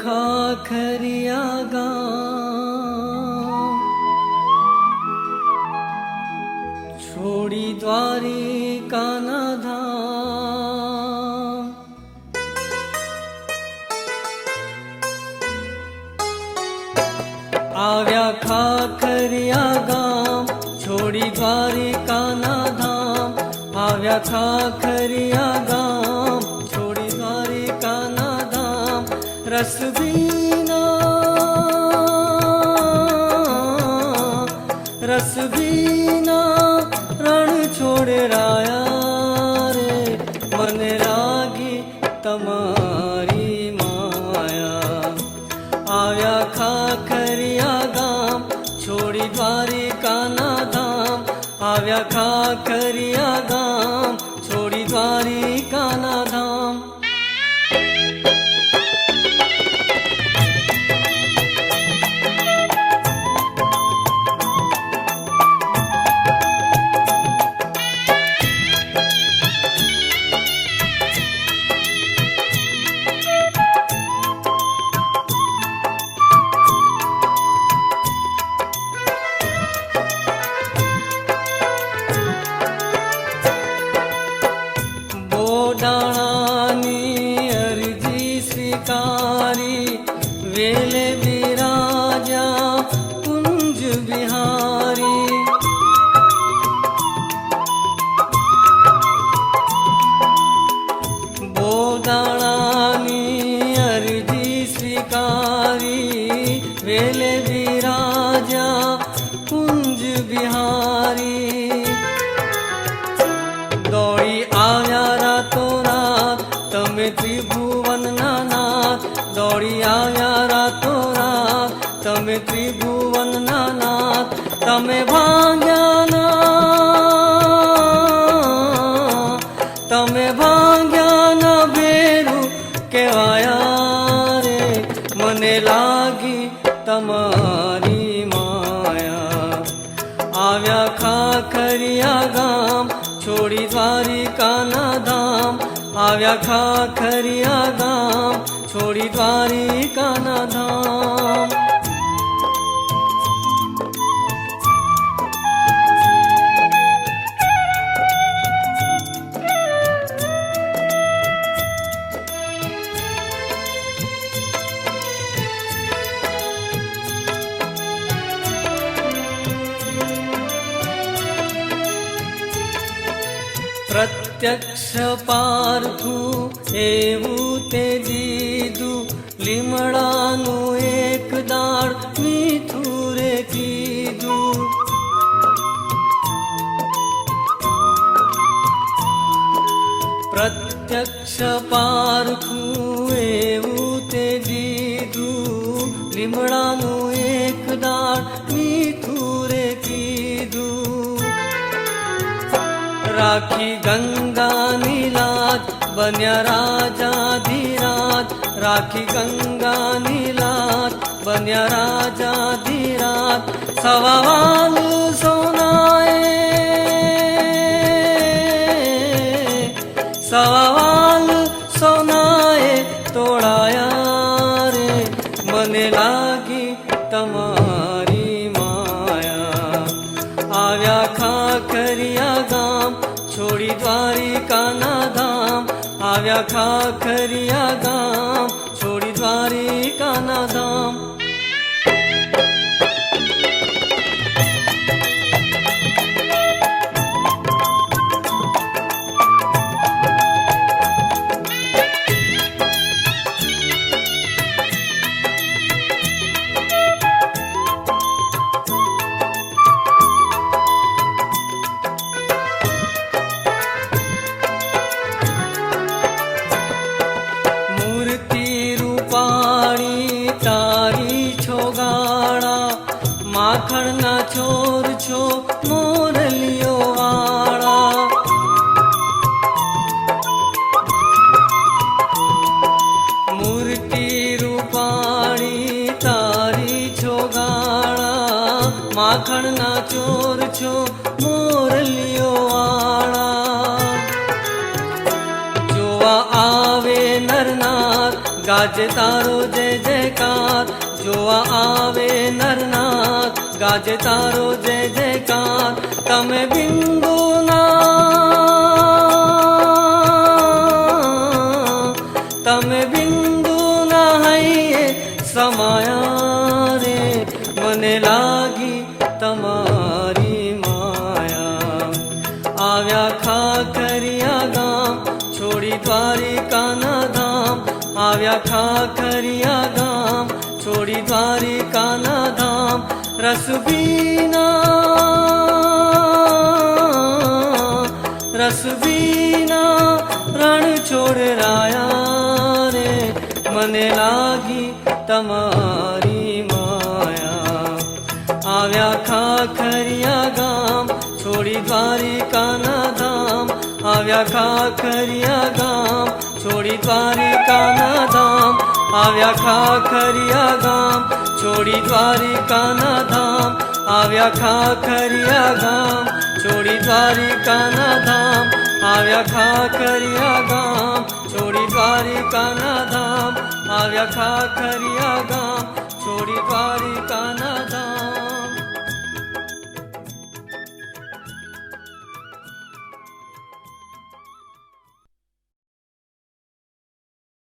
ખાખરિયા ગામ છોડી દ્વારિકાના ધામ આવ્યા ખાખરિયા ગામ છોડી દ્વારિકાના ધામ આવ્યા ખાખરિયા ગામ છોડી દ્વારિકાના ધામ રસ ભીના રણ છોડે રાયા રે મને લાગી તમારી માયા આવ્યા ખાખરિયા ગામ છોડી દ્વારિકાના ધામ આવ્યા ખાખરિયા ગામ છોડી દ્વારિકાના ધામ બોડાણાની અરજી સ્વીકારી વેલે બિરાજા કુંજ બિહારી બોડાણાની અરજી સ્વીકારી વેલે બિરાજા કુંજ બિહારી દોડી આવ્યા રાતોરાત તમે ત્રિભુવનના નાથ દોડી આવ્યા રાતોરાત તમે ત્રિભુવનના નાથ તમે ભાંગ્યાના ભેરું કહેવાયા રે મને લાગી તમારી માયા આવ્યા ખાખરિયા ગામ છોડી દ્વારિકાના ધામ આવ્યા ખાખરિયા ગામ છોડી દ્વારિકાના ધામ પ્રત્યક્ષ પારથું એવું તે દીધું લીમડાનું એક દાળ મીઠું રે કીધું પ્રત્યક્ષ પારથું એવું તે દીધું લીમડાનું એક દાળ મીઠું રે કીધું રાખી ગંગાની લાજ બન્યા રાજાધીરાજ રાખી ગંગાની લાજ બન્યા રાજાધીરાજ સવાવાલ સોનાએ તોડાયા રે મને લાગી તમારી માયા આવ્યા ખાખરિયા ગામ છોડી દ્વારિકાના ધામ આવ્યા ખાખરિયા ગામ છોડી દ્વારિકાના ધામ માખણના ચોર છો મોરલીઓ વાળા મૂર્તિ રૂપાળી તારી છો ગાળા માખણના ચોર છો મોરલીઓ વાળા જોવા આવે નરનાર ગાજે તારો જય જયકાર જોવા આવે નરનાથ ગાજે તારો જય જયકાર તમે બિંદુના હૈયે સમાયા રે મને લાગી તમારી માયા આવ્યા ખાખરિયા ગામ છોડી દ્વારિકાના ધામ આવ્યા ખાખરિયા ગામ છોડી દ્વારિકાના ધામ રસબીના રણ છોડ રાયા રે મને લાગી તમારી માયા આવ્યા ખાખરિયા ગામ છોડી દ્વારિકાના ધામ આવ્યા ખાખરિયા ગામ છોડી દ્વારિકાના ધામ આવ્યા ખાખરિયા ગામ છોડી દ્વારિકાના ધામ આવ્યા ખાખરિયા ગામ છોડી દ્વારિકાના ધામ આવ્યા ખાખરિયા ગામ છોડી દ્વારિકાના ધામ આવ્યા ખાખરિયા ગામ છોડી દ્વારિકાના ધામ